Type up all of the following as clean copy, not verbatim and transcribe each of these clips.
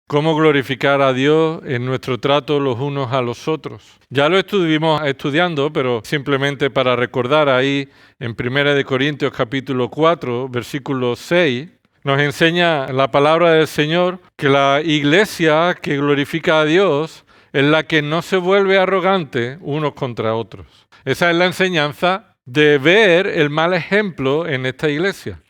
cómo glorificar a Dios en nuestro trato los unos a los otros. Ya lo estuvimos estudiando, pero simplemente para recordar ahí en 1 Corintios capítulo 4, versículo 6, nos enseña la palabra del Señor que la iglesia que glorifica a Dios es la que no se vuelve arrogante unos contra otros. Esa es la enseñanza de ver el mal ejemplo en esta iglesia.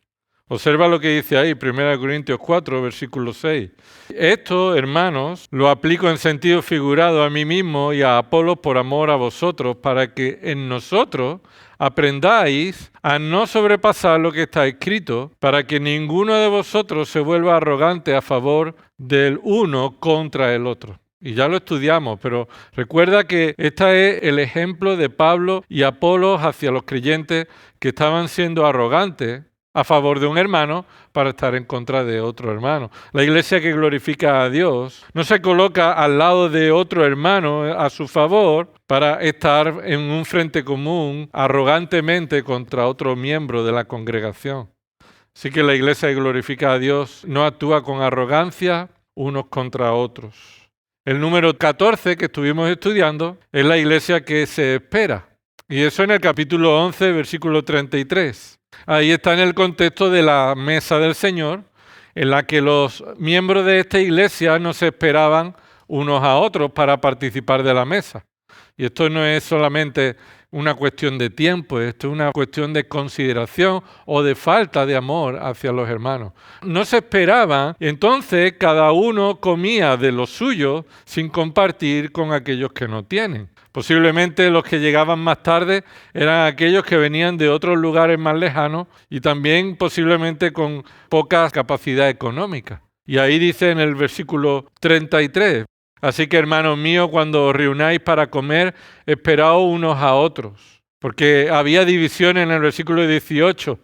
Observa lo que dice ahí, 1 Corintios 4, versículo 6. Esto, hermanos, lo aplico en sentido figurado a mí mismo y a Apolos por amor a vosotros, para que en nosotros aprendáis a no sobrepasar lo que está escrito, para que ninguno de vosotros se vuelva arrogante a favor del uno contra el otro. Y ya lo estudiamos, pero recuerda que este es el ejemplo de Pablo y Apolos hacia los creyentes que estaban siendo arrogantes a favor de un hermano para estar en contra de otro hermano. La iglesia que glorifica a Dios no se coloca al lado de otro hermano a su favor para estar en un frente común arrogantemente contra otro miembro de la congregación. Así que la iglesia que glorifica a Dios no actúa con arrogancia unos contra otros. El número 14 que estuvimos estudiando es la iglesia que se espera. Y eso en el capítulo 11, versículo 33. Ahí está en el contexto de la mesa del Señor, en la que los miembros de esta iglesia no se esperaban unos a otros para participar de la mesa. Y esto no es solamente una cuestión de tiempo, esto es una cuestión de consideración o de falta de amor hacia los hermanos. No se esperaban, entonces cada uno comía de lo suyo sin compartir con aquellos que no tienen. Posiblemente los que llegaban más tarde eran aquellos que venían de otros lugares más lejanos y también posiblemente con poca capacidad económica. Y ahí dice en el versículo 33, así que hermanos míos, cuando os reunáis para comer, esperaos unos a otros. Porque había división en el versículo 18.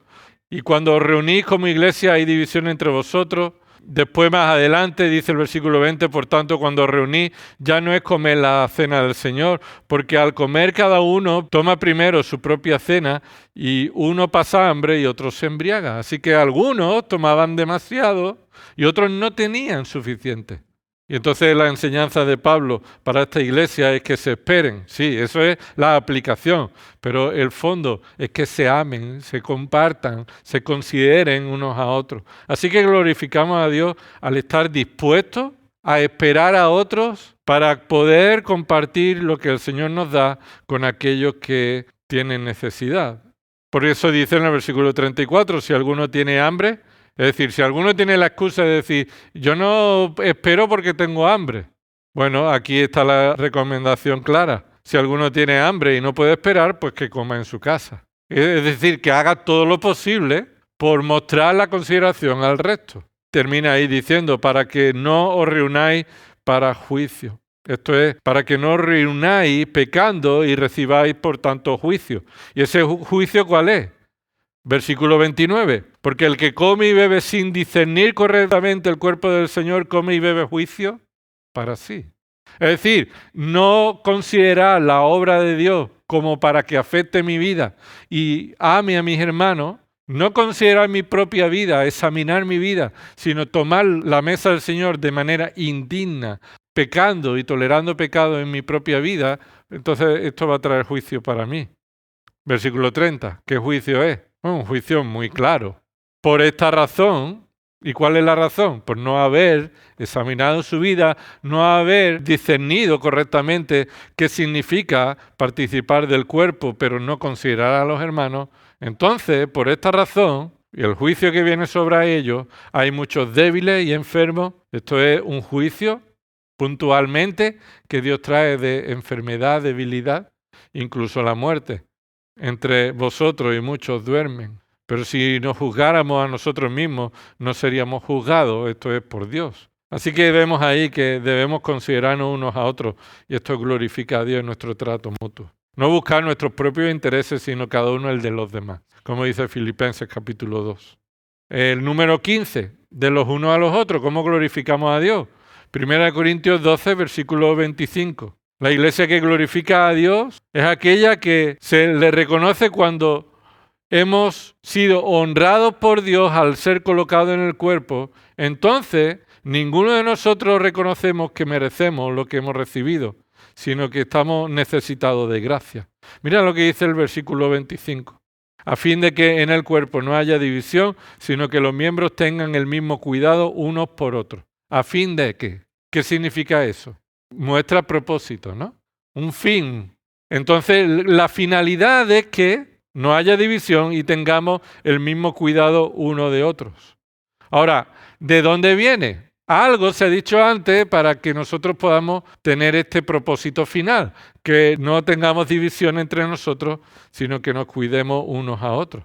Y cuando os reunís como iglesia hay división entre vosotros. Después más adelante dice el versículo 20, por tanto cuando os reunís ya no es comer la cena del Señor, porque al comer cada uno toma primero su propia cena y uno pasa hambre y otro se embriaga. Así que algunos tomaban demasiado y otros no tenían suficiente. Y entonces la enseñanza de Pablo para esta iglesia es que se esperen. Sí, eso es la aplicación, pero el fondo es que se amen, se compartan, se consideren unos a otros. Así que glorificamos a Dios al estar dispuestos a esperar a otros para poder compartir lo que el Señor nos da con aquellos que tienen necesidad. Por eso dice en el versículo 34, si alguno tiene hambre, es decir, si alguno tiene la excusa de decir, yo no espero porque tengo hambre. Bueno, aquí está la recomendación clara. Si alguno tiene hambre y no puede esperar, pues que coma en su casa. Es decir, que haga todo lo posible por mostrar la consideración al resto. Termina ahí diciendo, para que no os reunáis para juicio. Esto es, para que no os reunáis pecando y recibáis por tanto juicio. ¿Y ese juicio cuál es? Versículo 29, porque el que come y bebe sin discernir correctamente el cuerpo del Señor, come y bebe juicio para sí. Es decir, no considerar la obra de Dios como para que afecte mi vida y ame a mis hermanos, no considerar mi propia vida, examinar mi vida, sino tomar la mesa del Señor de manera indigna, pecando y tolerando pecado en mi propia vida, entonces esto va a traer juicio para mí. Versículo 30, ¿qué juicio es? Un juicio muy claro. Por esta razón, ¿y cuál es la razón? Por no haber examinado su vida, no haber discernido correctamente qué significa participar del cuerpo, pero no considerar a los hermanos. Entonces, por esta razón, y el juicio que viene sobre ellos, hay muchos débiles y enfermos. Esto es un juicio puntualmente que Dios trae de enfermedad, debilidad, incluso la muerte. Entre vosotros y muchos duermen. Pero si nos juzgáramos a nosotros mismos, no seríamos juzgados. Esto es por Dios. Así que vemos ahí que debemos considerarnos unos a otros y esto glorifica a Dios en nuestro trato mutuo. No buscar nuestros propios intereses, sino cada uno el de los demás. Como dice Filipenses capítulo 2. El número 15, de los unos a los otros, ¿cómo glorificamos a Dios? 1 Corintios 12, versículo 25. La iglesia que glorifica a Dios es aquella que se le reconoce cuando hemos sido honrados por Dios al ser colocados en el cuerpo. Entonces ninguno de nosotros reconocemos que merecemos lo que hemos recibido, sino que estamos necesitados de gracia. Mira lo que dice el versículo 25. A fin de que en el cuerpo no haya división, sino que los miembros tengan el mismo cuidado unos por otros. ¿A fin de qué? ¿Qué significa eso? Muestra propósito, ¿no? Un fin. Entonces, la finalidad es que no haya división y tengamos el mismo cuidado uno de otros. Ahora, ¿de dónde viene? Algo se ha dicho antes para que nosotros podamos tener este propósito final, que no tengamos división entre nosotros, sino que nos cuidemos unos a otros.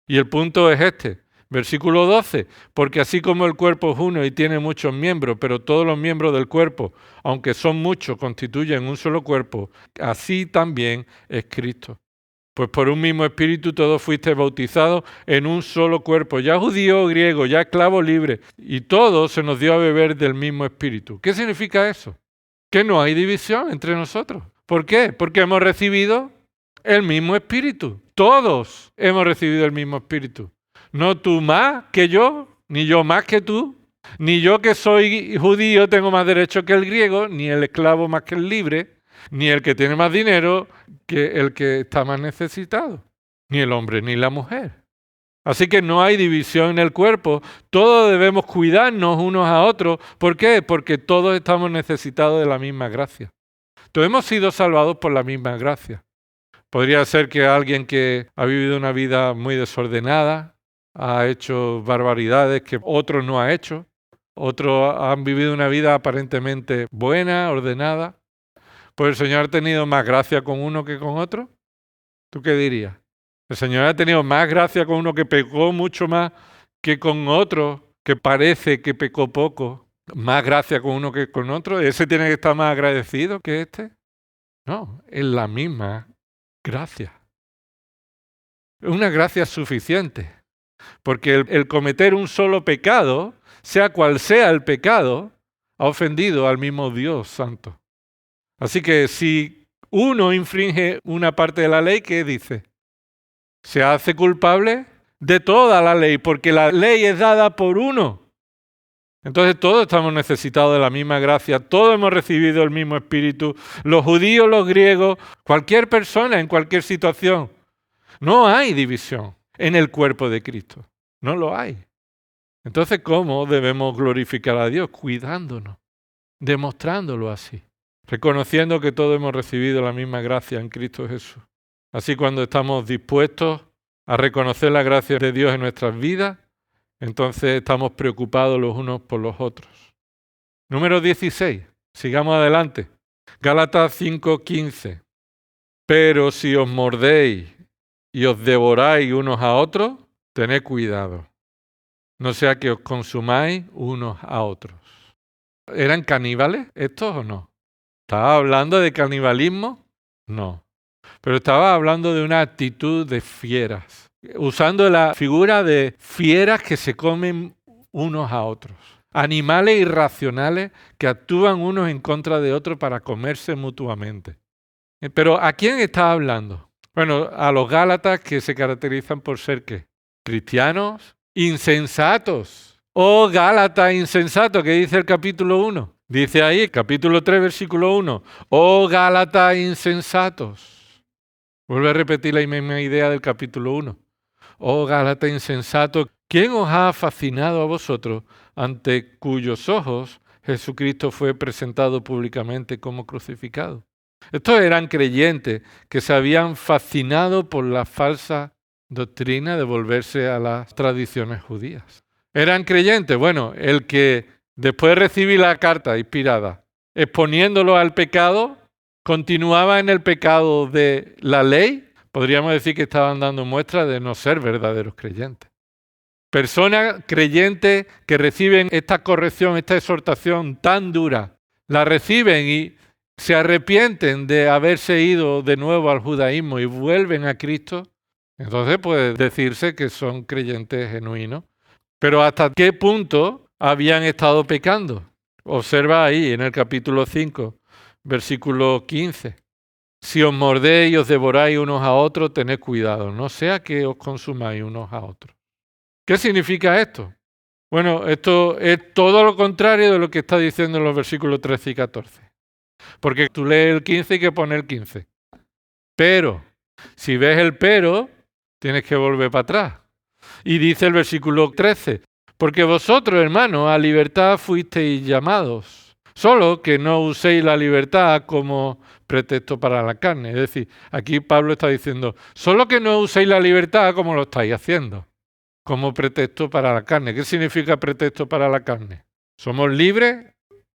Y el punto es este, versículo 12, porque así como el cuerpo es uno y tiene muchos miembros, pero todos los miembros del cuerpo, aunque son muchos, constituyen un solo cuerpo, así también es Cristo. Pues por un mismo espíritu todos fuisteis bautizados en un solo cuerpo, ya judío o griego, ya esclavo libre, y todos se nos dio a beber del mismo espíritu. ¿Qué significa eso? Que no hay división entre nosotros. ¿Por qué? Porque hemos recibido el mismo espíritu. Todos hemos recibido el mismo espíritu. No tú más que yo, ni yo más que tú, ni yo que soy judío tengo más derecho que el griego, ni el esclavo más que el libre, ni el que tiene más dinero que el que está más necesitado, ni el hombre ni la mujer. Así que no hay división en el cuerpo, todos debemos cuidarnos unos a otros. ¿Por qué? Porque todos estamos necesitados de la misma gracia. Todos hemos sido salvados por la misma gracia. Podría ser que alguien que ha vivido una vida muy desordenada, ha hecho barbaridades que otros no ha hecho, otros han vivido una vida aparentemente buena, ordenada. Pues el Señor ha tenido más gracia con uno que con otro. ¿Tú qué dirías? El Señor ha tenido más gracia con uno que pecó mucho más que con otro que parece que pecó poco. Más gracia con uno que con otro. ¿Ese tiene que estar más agradecido que este? No, es la misma gracia. Es una gracia suficiente. Porque el cometer un solo pecado, sea cual sea el pecado, ha ofendido al mismo Dios Santo. Así que si uno infringe una parte de la ley, ¿qué dice? Se hace culpable de toda la ley, porque la ley es dada por uno. Entonces todos estamos necesitados de la misma gracia, todos hemos recibido el mismo espíritu, los judíos, los griegos, cualquier persona en cualquier situación. No hay división en el cuerpo de Cristo, no lo hay. Entonces, ¿cómo debemos glorificar a Dios? Cuidándonos, demostrándolo así. Reconociendo que todos hemos recibido la misma gracia en Cristo Jesús. Así cuando estamos dispuestos a reconocer la gracia de Dios en nuestras vidas, entonces estamos preocupados los unos por los otros. Número 16. Sigamos adelante. Gálatas 5:15. Pero si os mordéis y os devoráis unos a otros, tened cuidado. No sea que os consumáis unos a otros. ¿Eran caníbales estos o no? ¿Estaba hablando de canibalismo? No. Pero estaba hablando de una actitud de fieras, usando la figura de fieras que se comen unos a otros. Animales irracionales que actúan unos en contra de otros para comerse mutuamente. Pero ¿a quién está hablando? Bueno, a los gálatas que se caracterizan por ser ¿qué? Cristianos insensatos. Oh, Gálatas insensato, ¿qué dice el capítulo 1? Dice ahí, capítulo 3, versículo 1. Oh, Gálatas insensatos. Vuelve a repetir la misma idea del capítulo 1. Oh, Gálatas insensato, ¿quién os ha fascinado a vosotros ante cuyos ojos Jesucristo fue presentado públicamente como crucificado? Estos eran creyentes que se habían fascinado por la falsa doctrina de volverse a las tradiciones judías. ¿Eran creyentes? Bueno, el que después de recibir la carta inspirada, exponiéndolo al pecado, continuaba en el pecado de la ley, podríamos decir que estaban dando muestra de no ser verdaderos creyentes. Personas creyentes que reciben esta corrección, esta exhortación tan dura, la reciben y se arrepienten de haberse ido de nuevo al judaísmo y vuelven a Cristo, entonces puede decirse que son creyentes genuinos. Pero ¿hasta qué punto habían estado pecando? Observa ahí en el capítulo 5, versículo 15. Si os mordéis y os devoráis unos a otros, tened cuidado, no sea que os consumáis unos a otros. ¿Qué significa esto? Bueno, esto es todo lo contrario de lo que está diciendo en los versículos 13 y 14. Porque tú lees el 15 y hay que poner el 15. Pero, si ves el pero, tienes que volver para atrás. Y dice el versículo 13, porque vosotros, hermanos, a libertad fuisteis llamados, solo que no uséis la libertad como pretexto para la carne. Es decir, aquí Pablo está diciendo, solo que no uséis la libertad como lo estáis haciendo, como pretexto para la carne. ¿Qué significa pretexto para la carne? Somos libres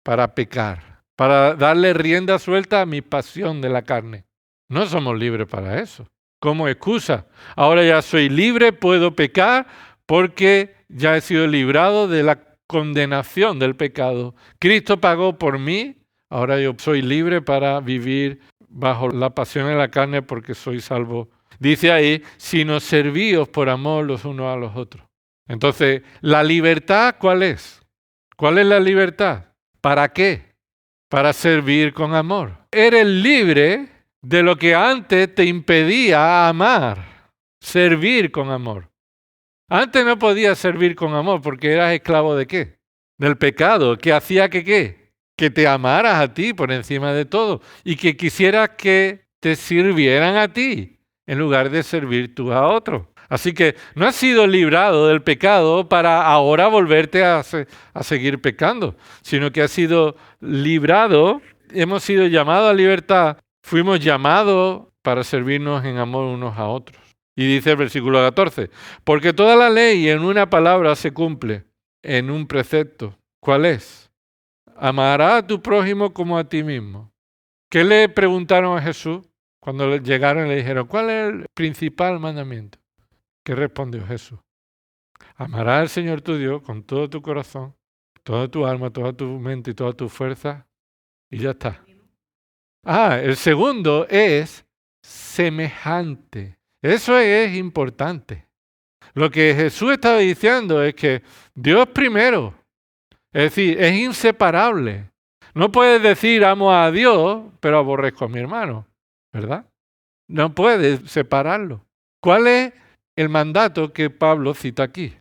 para pecar, para darle rienda suelta a mi pasión de la carne. No somos libres para eso. Como excusa. Ahora ya soy libre, puedo pecar porque ya he sido librado de la condenación del pecado. Cristo pagó por mí, ahora yo soy libre para vivir bajo la pasión de la carne porque soy salvo. Dice ahí, sino servíos por amor los unos a los otros. Entonces, ¿la libertad cuál es? ¿Cuál es la libertad? ¿Para qué? Para servir con amor. Eres libre de lo que antes te impedía amar, servir con amor. Antes no podías servir con amor porque eras esclavo de qué? Del pecado, que hacía que qué? Que te amaras a ti por encima de todo y que quisieras que te sirvieran a ti en lugar de servir tú a otros. Así que no has sido librado del pecado para ahora volverte a seguir pecando, sino que has sido librado, hemos sido llamados a libertad, fuimos llamados para servirnos en amor unos a otros. Y dice el versículo 14, porque toda la ley en una palabra se cumple, en un precepto. ¿Cuál es? Amarás a tu prójimo como a ti mismo. ¿Qué le preguntaron a Jesús cuando llegaron y le dijeron, ¿cuál es el principal mandamiento? ¿Qué respondió Jesús? Amarás al Señor tu Dios con todo tu corazón, toda tu alma, toda tu mente y toda tu fuerza. Y ya está. El segundo es semejante. Eso es importante. Lo que Jesús estaba diciendo es que Dios primero, es decir, es inseparable. No puedes decir amo a Dios, pero aborrezco a mi hermano, ¿verdad? No puedes separarlo. ¿Cuál es el mandato que Pablo cita aquí?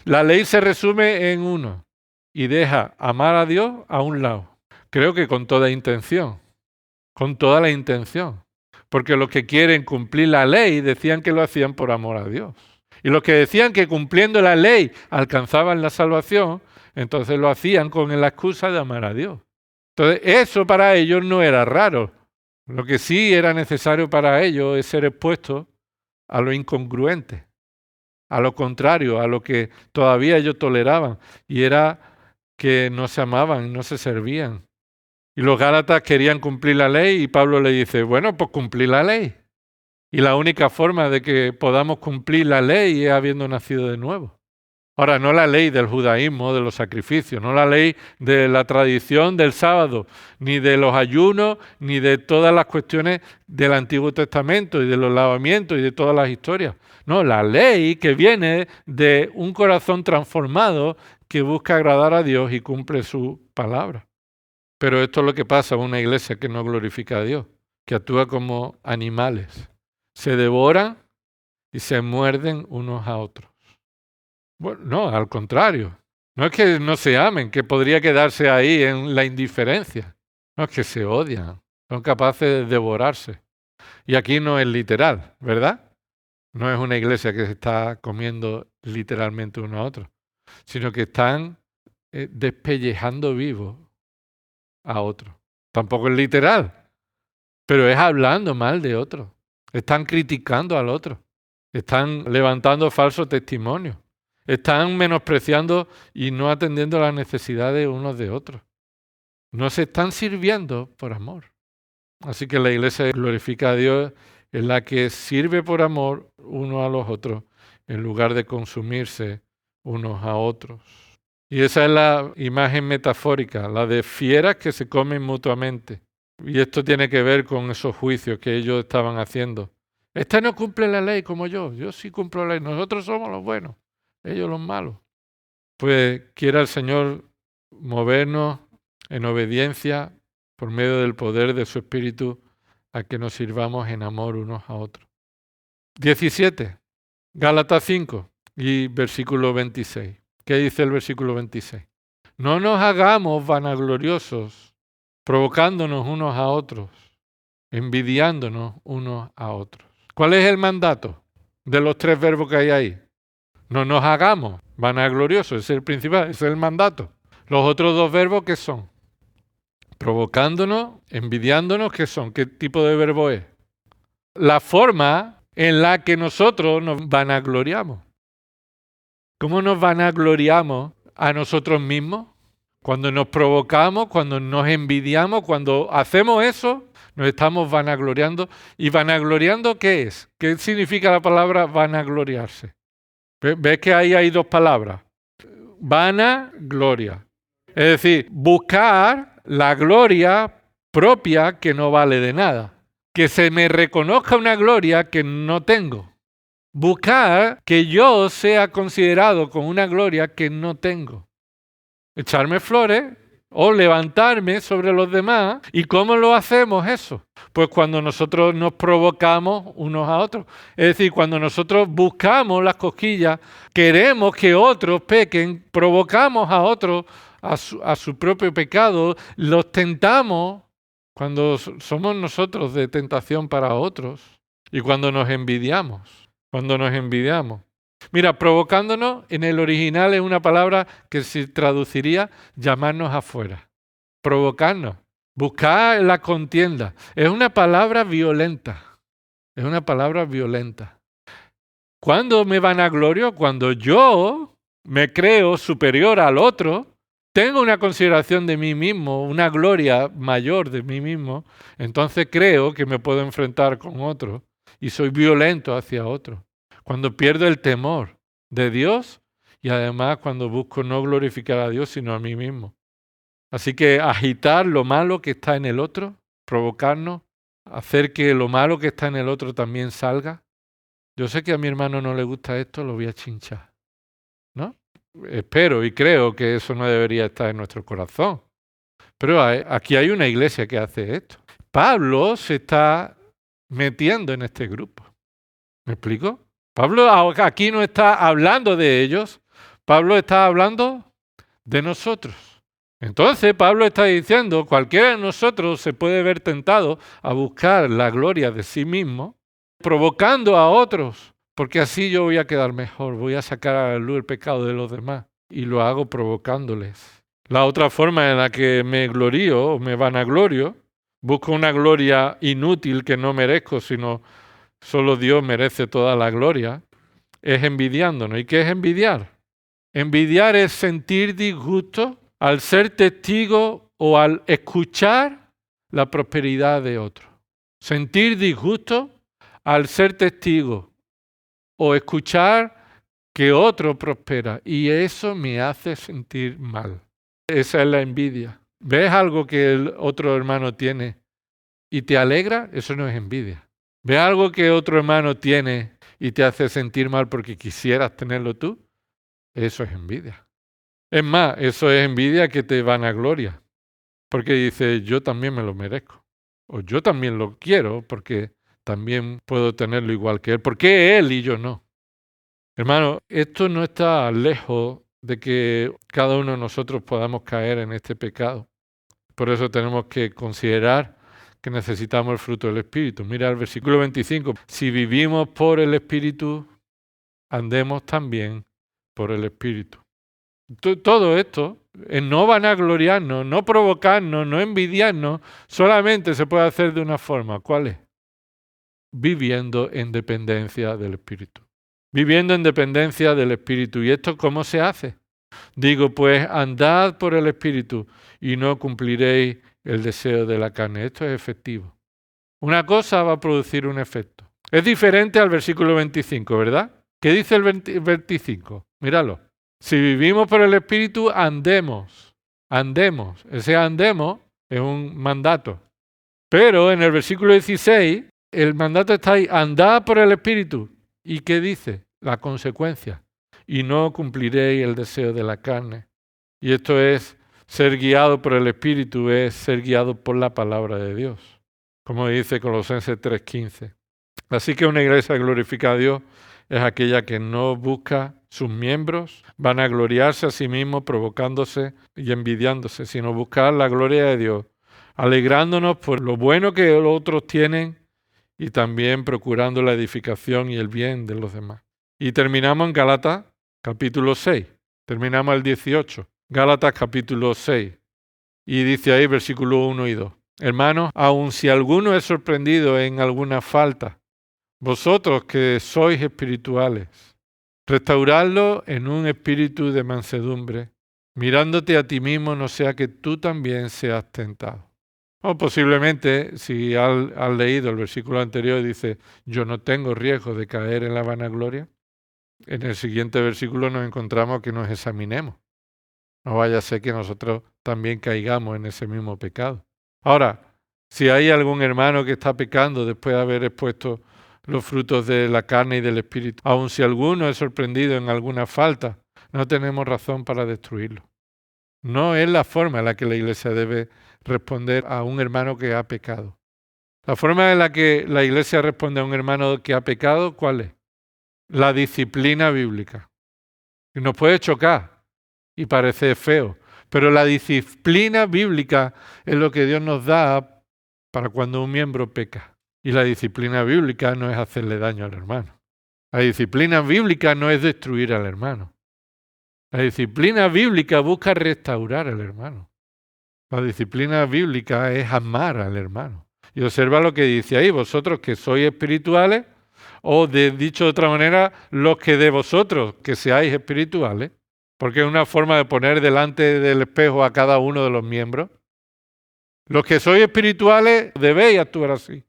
La ley se resume en uno y deja amar a Dios a un lado. Creo que con toda intención, con toda la intención. Porque los que quieren cumplir la ley decían que lo hacían por amor a Dios. Y los que decían que cumpliendo la ley alcanzaban la salvación, entonces lo hacían con la excusa de amar a Dios. Entonces eso para ellos no era raro. Lo que sí era necesario para ellos es ser expuestos a lo incongruente, a lo contrario, a lo que todavía ellos toleraban, y era que no se amaban, no se servían. Y los Gálatas querían cumplir la ley y Pablo le dice, bueno, pues cumplir la ley. Y la única forma de que podamos cumplir la ley es habiendo nacido de nuevo. Ahora, no la ley del judaísmo, de los sacrificios, no la ley de la tradición del sábado, ni de los ayunos, ni de todas las cuestiones del Antiguo Testamento y de los lavamientos y de todas las historias. No, la ley que viene de un corazón transformado que busca agradar a Dios y cumple su palabra. Pero esto es lo que pasa en una iglesia que no glorifica a Dios, que actúa como animales. Se devoran y se muerden unos a otros. Bueno, no, al contrario. No es que no se amen, que podría quedarse ahí en la indiferencia. No, es que se odian, son capaces de devorarse. Y aquí no es literal, ¿verdad? No es una iglesia que se está comiendo literalmente uno a otro, sino que están despellejando vivos a otro. Tampoco es literal, pero es hablando mal de otro. Están criticando al otro. Están levantando falsos testimonios. Están menospreciando y no atendiendo las necesidades unos de otros. No se están sirviendo por amor. Así que la iglesia glorifica a Dios, es la que sirve por amor unos a los otros en lugar de consumirse unos a otros. Y esa es la imagen metafórica, la de fieras que se comen mutuamente. Y esto tiene que ver con esos juicios que ellos estaban haciendo. Este no cumple la ley como yo sí cumplo la ley, nosotros somos los buenos, ellos los malos. Pues quiera el Señor movernos en obediencia por medio del poder de su Espíritu a que nos sirvamos en amor unos a otros. 17, Gálatas 5 y versículo 26. ¿Qué dice el versículo 26? No nos hagamos vanagloriosos, provocándonos unos a otros, envidiándonos unos a otros. ¿Cuál es el mandato de los 3 verbos que hay ahí? No nos hagamos vanagloriosos, ese es el principal, ese es el mandato. Los otros 2 verbos, ¿qué son? Provocándonos, envidiándonos, ¿qué son? ¿Qué tipo de verbo es? La forma en la que nosotros nos vanagloriamos. ¿Cómo nos vanagloriamos a nosotros mismos? Cuando nos provocamos, cuando nos envidiamos, cuando hacemos eso, nos estamos vanagloriando. ¿Y vanagloriando qué es? ¿Qué significa la palabra vanagloriarse? ¿Ves que ahí hay 2 palabras? Vanagloria. Es decir, buscar la gloria propia que no vale de nada. Que se me reconozca una gloria que no tengo. Buscar que yo sea considerado con una gloria que no tengo. Echarme flores o levantarme sobre los demás. ¿Y cómo lo hacemos eso? Pues cuando nosotros nos provocamos unos a otros. Es decir, cuando nosotros buscamos las cosquillas, queremos que otros pequen, provocamos a otros a su propio pecado, los tentamos cuando somos nosotros de tentación para otros y cuando nos envidiamos. Mira, provocándonos en el original es una palabra que se traduciría llamarnos afuera. Provocarnos, buscar la contienda. Es una palabra violenta. ¿Cuándo me vanaglorio? Cuando yo me creo superior al otro, tengo una consideración de mí mismo, una gloria mayor de mí mismo, entonces creo que me puedo enfrentar con otro y soy violento hacia otro. Cuando pierdo el temor de Dios y además cuando busco no glorificar a Dios sino a mí mismo. Así que agitar lo malo que está en el otro, provocarnos, hacer que lo malo que está en el otro también salga. Yo sé que a mi hermano no le gusta esto, lo voy a chinchar, ¿no? Espero y creo que eso no debería estar en nuestro corazón. Pero aquí hay una iglesia que hace esto. Pablo se está metiendo en este grupo. ¿Me explico? Pablo aquí no está hablando de ellos, Pablo está hablando de nosotros. Entonces Pablo está diciendo, cualquiera de nosotros se puede ver tentado a buscar la gloria de sí mismo, provocando a otros, porque así yo voy a quedar mejor, voy a sacar a la luz el pecado de los demás, y lo hago provocándoles. La otra forma en la que me glorío o me vanaglorio, busco una gloria inútil que no merezco, sino solo Dios merece toda la gloria, es envidiándonos. ¿Y qué es envidiar? Envidiar es sentir disgusto al ser testigo o al escuchar la prosperidad de otro. Sentir disgusto al ser testigo o escuchar que otro prospera. Y eso me hace sentir mal. Esa es la envidia. ¿Ves algo que el otro hermano tiene y te alegra? Eso no es envidia. ¿Ves algo que otro hermano tiene y te hace sentir mal porque quisieras tenerlo tú? Eso es envidia. Es más, eso es envidia que te vanagloria. Porque dices, yo también me lo merezco. O yo también lo quiero porque también puedo tenerlo igual que él. ¿Por qué él y yo no? Hermano, esto no está lejos de que cada uno de nosotros podamos caer en este pecado. Por eso tenemos que considerar que necesitamos el fruto del Espíritu. Mira el versículo 25. Si vivimos por el Espíritu, andemos también por el Espíritu. Todo esto, no vanagloriarnos, no provocarnos, no envidiarnos, solamente se puede hacer de una forma. ¿Cuál es? Viviendo en dependencia del Espíritu. Viviendo en dependencia del Espíritu. ¿Y esto cómo se hace? Digo, pues andad por el Espíritu y no cumpliréis el deseo de la carne. Esto es efectivo. Una cosa va a producir un efecto. Es diferente al versículo 25, ¿verdad? ¿Qué dice el 25? Míralo. Si vivimos por el Espíritu, andemos. Andemos. Ese andemos es un mandato. Pero en el versículo 16, el mandato está ahí. Andad por el Espíritu. ¿Y qué dice? La consecuencia. Y no cumpliréis el deseo de la carne. Y esto es ser guiado por el Espíritu, es ser guiado por la palabra de Dios. Como dice Colosenses 3:15. Así que una iglesia que glorifica a Dios es aquella que no busca sus miembros, van a gloriarse a sí mismos, provocándose y envidiándose, sino buscar la gloria de Dios, alegrándonos por lo bueno que los otros tienen y también procurando la edificación y el bien de los demás. Y terminamos en Gálatas capítulo 6, terminamos el 18, Gálatas capítulo 6, y dice ahí versículo 1 y 2. Hermanos, aun si alguno es sorprendido en alguna falta, vosotros que sois espirituales, restauradlo en un espíritu de mansedumbre, mirándote a ti mismo, no sea que tú también seas tentado. O posiblemente, si has leído el versículo anterior, dice, yo no tengo riesgo de caer en la vanagloria. En el siguiente versículo nos encontramos que nos examinemos. No vaya a ser que nosotros también caigamos en ese mismo pecado. Ahora, si hay algún hermano que está pecando después de haber expuesto los frutos de la carne y del espíritu, aun si alguno es sorprendido en alguna falta, no tenemos razón para destruirlo. No es la forma en la que la Iglesia debe responder a un hermano que ha pecado. La forma en la que la Iglesia responde a un hermano que ha pecado, ¿cuál es? La disciplina bíblica. Y nos puede chocar y parecer feo, pero la disciplina bíblica es lo que Dios nos da para cuando un miembro peca. Y la disciplina bíblica no es hacerle daño al hermano. La disciplina bíblica no es destruir al hermano. La disciplina bíblica busca restaurar al hermano. La disciplina bíblica es amar al hermano. Y observa lo que dice ahí, vosotros que sois espirituales, o dicho de otra manera, los que de vosotros que seáis espirituales, porque es una forma de poner delante del espejo a cada uno de los miembros. Los que sois espirituales debéis actuar así.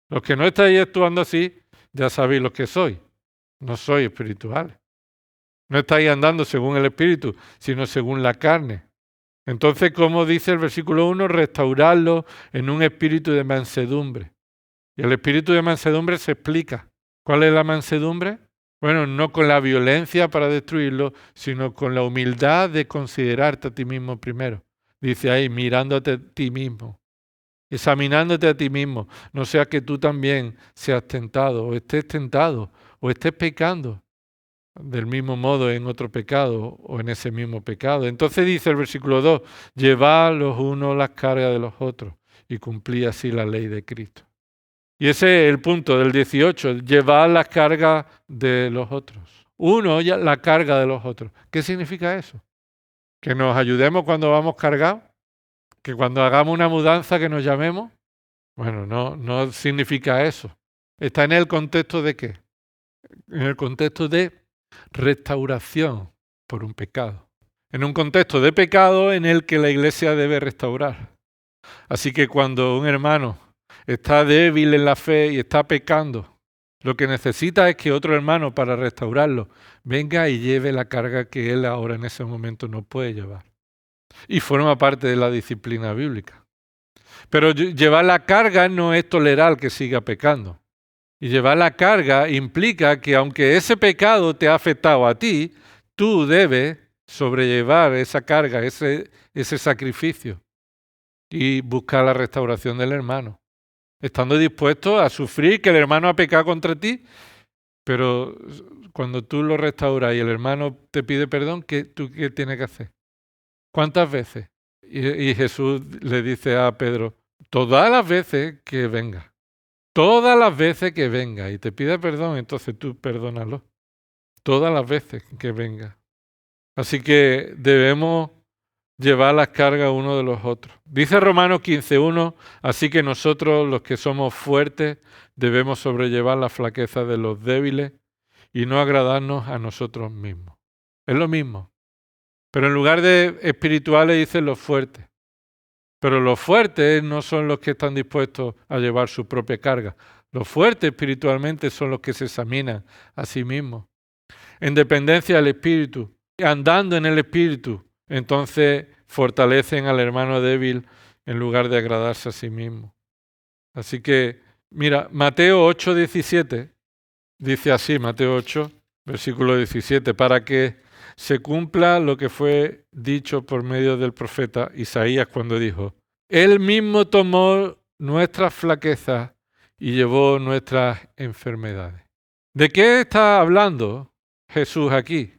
Los que no estáis actuando así, ya sabéis lo que sois. No sois espirituales. No estáis andando según el espíritu, sino según la carne. Entonces, como dice el versículo 1, restaurarlo en un espíritu de mansedumbre. Y el espíritu de mansedumbre se explica. ¿Cuál es la mansedumbre? Bueno, no con la violencia para destruirlo, sino con la humildad de considerarte a ti mismo primero. Dice ahí, mirándote a ti mismo, examinándote a ti mismo, no sea que tú también seas tentado, o estés pecando del mismo modo en otro pecado o en ese mismo pecado. Entonces dice el versículo 2, llevad los unos las cargas de los otros y cumplid así la ley de Cristo. Y ese es el punto del 18, llevar las cargas de los otros. Uno, la carga de los otros. ¿Qué significa eso? ¿Que nos ayudemos cuando vamos cargados? ¿Que cuando hagamos una mudanza que nos llamemos? Bueno, no significa eso. Está en el contexto de ¿qué? En el contexto de restauración por un pecado. En un contexto de pecado en el que la Iglesia debe restaurar. Así que cuando un hermano está débil en la fe y está pecando, lo que necesita es que otro hermano para restaurarlo venga y lleve la carga que él ahora en ese momento no puede llevar. Y forma parte de la disciplina bíblica. Pero llevar la carga no es tolerar que siga pecando. Y llevar la carga implica que aunque ese pecado te ha afectado a ti, tú debes sobrellevar esa carga, ese sacrificio y buscar la restauración del hermano. Estando dispuesto a sufrir que el hermano ha pecado contra ti, pero cuando tú lo restauras y el hermano te pide perdón, ¿qué tienes que hacer? ¿Cuántas veces? Y Jesús le dice a Pedro, todas las veces que venga. Todas las veces que venga y te pide perdón, entonces tú perdónalo. Todas las veces que venga. Así que debemos llevar las cargas uno de los otros. Dice Romanos 15:1, así que nosotros los que somos fuertes debemos sobrellevar la flaqueza de los débiles y no agradarnos a nosotros mismos. Es lo mismo. Pero en lugar de espirituales dice los fuertes. Pero los fuertes no son los que están dispuestos a llevar su propia carga. Los fuertes espiritualmente son los que se examinan a sí mismos. En dependencia del Espíritu, andando en el Espíritu, entonces fortalecen al hermano débil en lugar de agradarse a sí mismo. Así que, mira, Mateo 8:17 dice así, Mateo 8, versículo 17, para que se cumpla lo que fue dicho por medio del profeta Isaías cuando dijo, Él mismo tomó nuestras flaquezas y llevó nuestras enfermedades. ¿De qué está hablando Jesús aquí?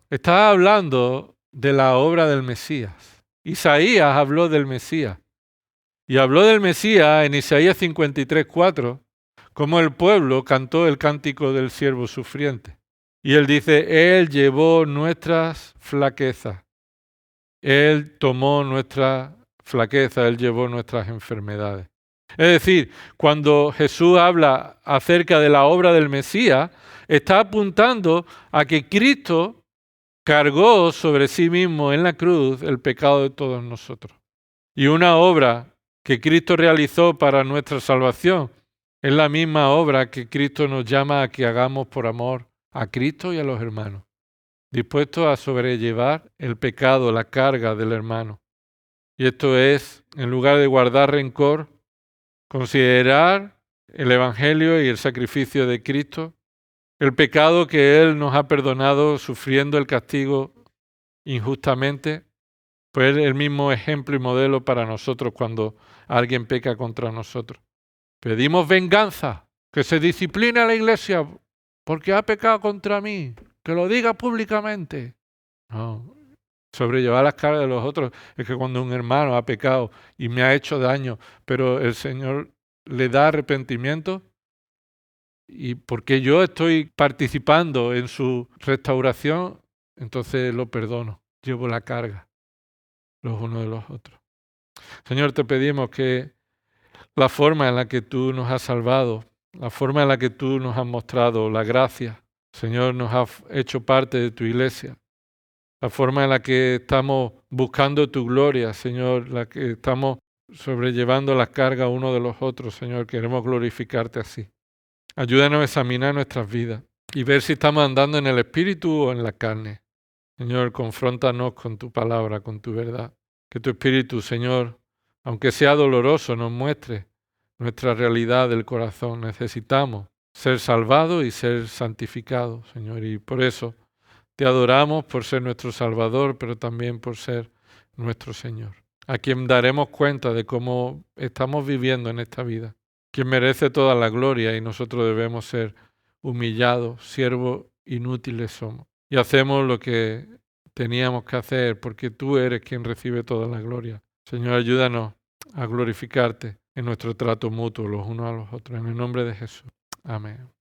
Está hablando de la obra del Mesías. Isaías habló del Mesías. Y habló del Mesías en Isaías 53:4, como el pueblo cantó el cántico del siervo sufriente. Y él dice, Él llevó nuestras flaquezas. Él tomó nuestra flaqueza, Él llevó nuestras enfermedades. Es decir, cuando Jesús habla acerca de la obra del Mesías, está apuntando a que Cristo cargó sobre sí mismo en la cruz el pecado de todos nosotros. Y una obra que Cristo realizó para nuestra salvación es la misma obra que Cristo nos llama a que hagamos por amor a Cristo y a los hermanos, dispuestos a sobrellevar el pecado, la carga del hermano. Y esto es, en lugar de guardar rencor, considerar el Evangelio y el sacrificio de Cristo, el pecado que Él nos ha perdonado sufriendo el castigo injustamente, pues es el mismo ejemplo y modelo para nosotros cuando alguien peca contra nosotros. Pedimos venganza, que se discipline a la iglesia porque ha pecado contra mí, que lo diga públicamente. No, sobrellevar las cargas de los otros es que cuando un hermano ha pecado y me ha hecho daño, pero el Señor le da arrepentimiento y porque yo estoy participando en su restauración, entonces lo perdono, llevo la carga los unos de los otros. Señor, te pedimos que la forma en la que tú nos has salvado, la forma en la que tú nos has mostrado la gracia, Señor, nos has hecho parte de tu iglesia, la forma en la que estamos buscando tu gloria, Señor, la que estamos sobrellevando las cargas uno de los otros, Señor, queremos glorificarte así. Ayúdanos a examinar nuestras vidas y ver si estamos andando en el Espíritu o en la carne. Señor, confróntanos con tu palabra, con tu verdad. Que tu Espíritu, Señor, aunque sea doloroso, nos muestre nuestra realidad del corazón. Necesitamos ser salvados y ser santificados, Señor. Y por eso te adoramos por ser nuestro Salvador, pero también por ser nuestro Señor, a quien daremos cuenta de cómo estamos viviendo en esta vida, quien merece toda la gloria y nosotros debemos ser humillados, siervos inútiles somos. Y hacemos lo que teníamos que hacer porque tú eres quien recibe toda la gloria. Señor, ayúdanos a glorificarte en nuestro trato mutuo los unos a los otros. En el nombre de Jesús. Amén.